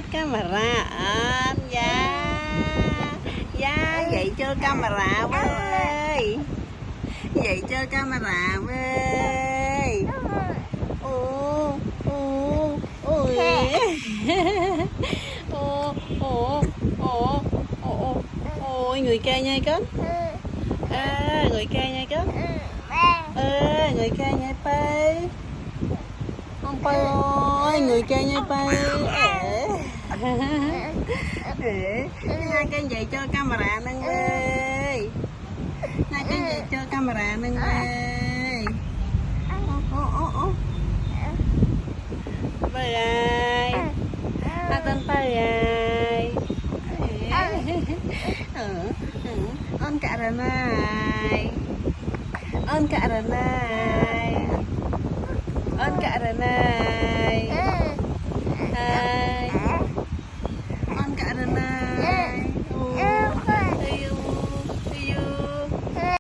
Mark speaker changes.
Speaker 1: lihat kamera ya ya vậy cho camera với vậy cho camera với ô ô ôi ô ô ô ô ôi người kia nha con người kia nha con người kia nha pai ông pai ơi người kia nha pai hai con vậy cho camera nâng ơi hai con vậy cho camera nâng ơi bye hai con bye ơn cả rồi này ơn cả rồi này ơn cả rồi này